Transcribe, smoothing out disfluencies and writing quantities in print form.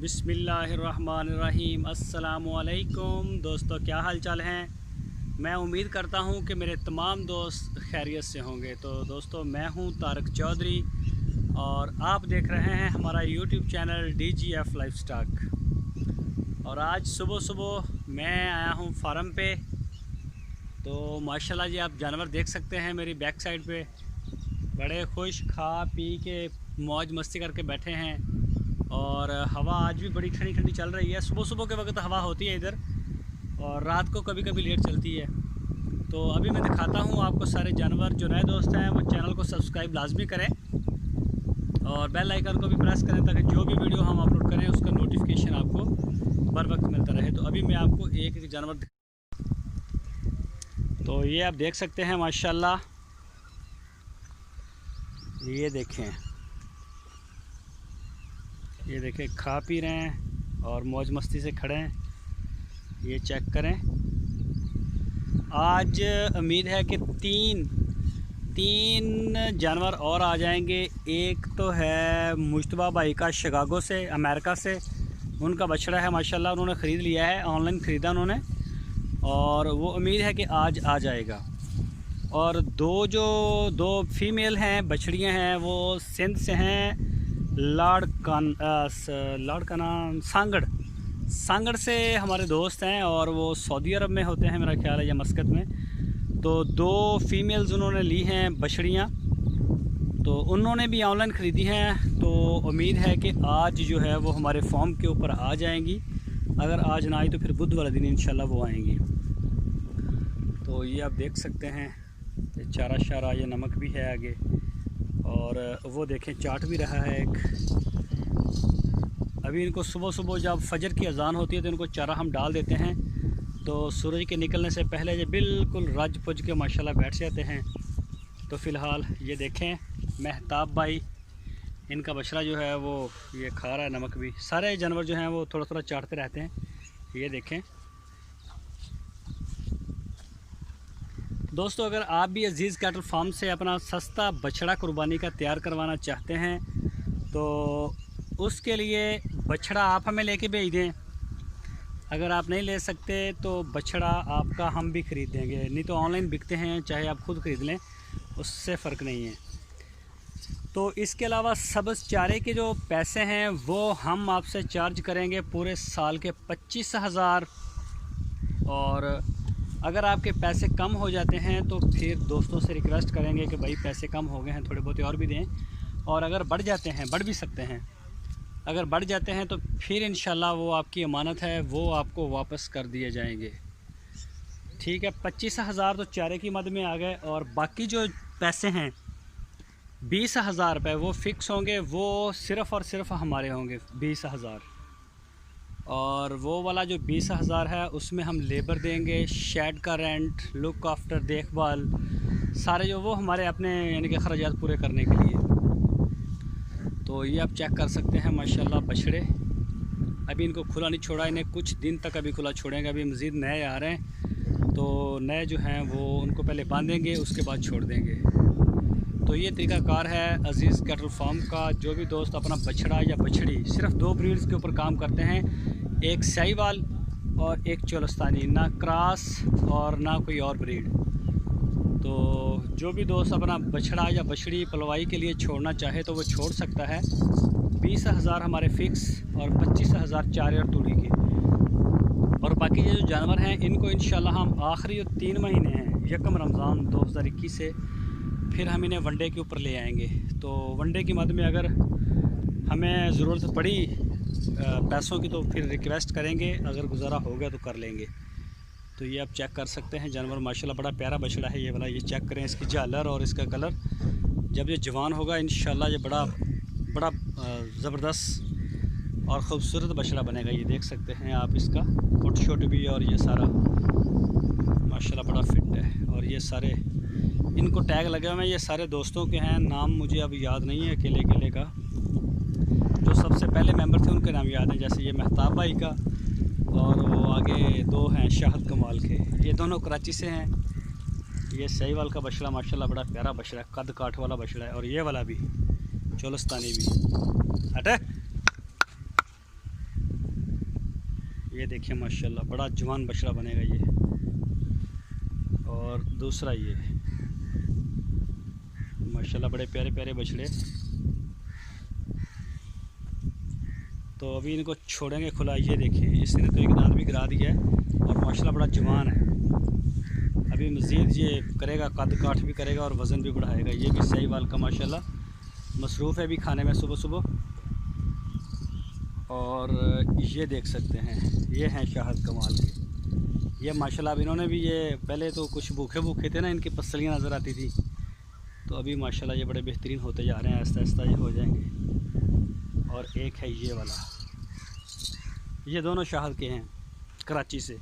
बिस्मिल्लाहिर्रहमानिर्रहीम। अस्सलामुअलैकुम दोस्तों, क्या हाल चाल हैं। मैं उम्मीद करता हूं कि मेरे तमाम दोस्त खैरियत से होंगे। तो दोस्तों, मैं हूं तारक चौधरी और आप देख रहे हैं हमारा यूट्यूब चैनल DGF लाइफस्टॉक। और आज सुबह सुबह मैं आया हूं फार्म पे। तो माशाल्लाह जी, आप जानवर देख सकते हैं मेरी बैक साइड पे, बड़े खुश खा पी के मौज मस्ती करके बैठे हैं। और हवा आज भी बड़ी ठंडी ठंडी चल रही है। सुबह सुबह के वक्त हवा होती है इधर, और रात को कभी कभी लेट चलती है। तो अभी मैं दिखाता हूँ आपको सारे जानवर। जो नए दोस्त हैं वो चैनल को सब्सक्राइब लाजमी करें और बेल आइकन को भी प्रेस करें, ताकि जो भी वीडियो हम अपलोड करें उसका नोटिफिकेशन आपको बर वक्त मिलता रहे। तो अभी मैं आपको एक एक जानवर तो ये आप देख सकते हैं माशाल्लाह, ये देखें खा पी रहे हैं और मौज मस्ती से खड़े हैं। ये चेक करें। आज उम्मीद है कि तीन जानवर और आ जाएंगे। एक तो है मुश्तबा भाई का शिकागो से, अमेरिका से, उनका बछड़ा है माशाल्लाह, उन्होंने ख़रीद लिया है, ऑनलाइन ख़रीदा उन्होंने, और वो उम्मीद है कि आज आ जाएगा। और दो फीमेल हैं, बछड़ियाँ हैं, वो सिंध से हैं, लाड़ का नाम सांगड़ से हमारे दोस्त हैं, और वो सऊदी अरब में होते हैं मेरा ख्याल है, या मस्कत में। तो दो फीमेल्स उन्होंने ली हैं बछड़ियाँ, तो उन्होंने भी ऑनलाइन ख़रीदी हैं। तो उम्मीद है कि आज जो है वो हमारे फॉर्म के ऊपर आ जाएंगी। अगर आज ना आई तो फिर बुध वाले दिन इंशाल्लाह वो आएंगी। तो ये आप देख सकते हैं, ये चारा शारा, ये नमक भी है आगे, और वो देखें चाट भी रहा है एक। अभी इनको सुबह सुबह जब फजर की अजान होती है तो इनको चारा हम डाल देते हैं, तो सूरज के निकलने से पहले ये बिल्कुल रज पुज के माशाल्लाह बैठ जाते हैं। तो फ़िलहाल ये देखें महताब भाई, इनका बछड़ा जो है वो ये खा रहा है नमक भी। सारे जानवर जो हैं वो थोड़ा थोड़ा चाटते रहते हैं। ये देखें दोस्तों, अगर आप भी अजीज़ कैटल फार्म से अपना सस्ता बछड़ा कुर्बानी का तैयार करवाना चाहते हैं तो उसके लिए बछड़ा आप हमें लेके भेज दें। अगर आप नहीं ले सकते तो बछड़ा आपका हम भी ख़रीद देंगे, नहीं तो ऑनलाइन बिकते हैं, चाहे आप ख़ुद ख़रीद लें, उससे फ़र्क नहीं है। तो इसके अलावा सब्ज़ चारे के जो पैसे हैं वो हम आपसे चार्ज करेंगे पूरे साल के 25,000। और अगर आपके पैसे कम हो जाते हैं तो फिर दोस्तों से रिक्वेस्ट करेंगे कि भाई पैसे कम हो गए हैं, थोड़े बहुत और भी दें। और अगर बढ़ जाते हैं, बढ़ भी सकते हैं, अगर बढ़ जाते हैं तो फिर इंशाल्लाह वो आपकी अमानत है, वो आपको वापस कर दिए जाएंगे। ठीक है, 25,000 तो चारे की मद में आ गए, और बाकी जो पैसे हैं 20,000 रुपये वो फ़िक्स होंगे, वो सिर्फ़ और सिर्फ हमारे होंगे 20,000। और वो वाला जो 20,000 है उसमें हम लेबर देंगे, शेड का रेंट, लुक आफ्टर, देखभाल, सारे जो वो हमारे अपने यानी कि ख़राजात पूरे करने के लिए। तो ये आप चेक कर सकते हैं माशाल्लाह बछड़े। अभी इनको खुला नहीं छोड़ा, इन्हें कुछ दिन तक अभी खुला छोड़ेंगे। अभी मज़ीद नए आ रहे हैं, तो नए जो हैं वो उनको पहले बांधेंगे, उसके बाद छोड़ देंगे। तो ये तरीक़ाकार है अजीज़ कैटल फार्म का। जो भी दोस्त अपना बछड़ा या बछड़ी, सिर्फ 2 ब्रीड्स के ऊपर काम करते हैं, एक साहिवाल और एक चोलस्तानी, ना क्रॉस और ना कोई और ब्रीड। तो जो भी दोस्त अपना बछड़ा या बछड़ी पलवाई के लिए छोड़ना चाहे तो वो छोड़ सकता है। 20,000 हमारे फ़िक्स और 25,000 चारे और तूड़ी के। और बाकी ये जो जानवर हैं इनको इंशाल्लाह हम आखिरी 3 महीने हैं, 1 रमज़ान 2021 से फिर हम इन्हें वनडे के ऊपर ले आएंगे। तो वनडे की मद में अगर हमें ज़रूरत पड़ी पैसों की तो फिर रिक्वेस्ट करेंगे, अगर गुजारा हो गया तो कर लेंगे। तो ये आप चेक कर सकते हैं जानवर माशाल्लाह बड़ा प्यारा बछड़ा है ये वाला। ये चेक करें इसकी झालर और इसका कलर। जब ये जवान होगा इंशाल्लाह ये बड़ा ज़बरदस्त और ख़ूबसूरत बछड़ा बनेगा। ये देख सकते हैं आप इसका फोट शोट भी, और ये सारा माशाल्लाह बड़ा फिट है। और ये सारे इनको टैग लगे हुए हैं, ये सारे दोस्तों के हैं। नाम मुझे अब याद नहीं है अकेले का, जो सबसे पहले मेंबर थे उनके नाम याद हैं, जैसे ये महताब भाई का, और वो आगे 2 हैं शाहद कमाल के, ये दोनों कराची से हैं। ये साहिवाल का बछड़ा माशाल्लाह बड़ा प्यारा बछड़ा है, कद काठ वाला बछड़ा है। और ये वाला भी चोलस्तानी भी हटे। ये देखिए माशाल्लाह बड़ा जवान बछड़ा बनेगा ये। और दूसरा ये माशाल्लाह बड़े प्यारे प्यारे बछड़े। तो अभी इनको छोड़ेंगे खुला। ये देखें इसने तो एक दांत भी गिरा दिया है और माशाल्लाह बड़ा जवान है। अभी मज़ीद ये करेगा, कद काठ भी करेगा और वज़न भी बढ़ाएगा। ये भी साहिवाल का माशाल्लाह मसरूफ़ है भी खाने में सुबह सुबह। और ये देख सकते हैं ये हैं शाहद कमाल के। ये माशाल्लाह अब इन्होंने भी ये पहले तो कुछ भूखे थे ना, इनकी पसलियाँ नज़र आती थी, तो अभी माशाल्लाह ये बड़े बेहतरीन होते जा रहे हैं। आहिस्ता आहिस्ता ये हो जाएंगे। और एक है ये वाला, ये दोनों शाहद के हैं कराची से।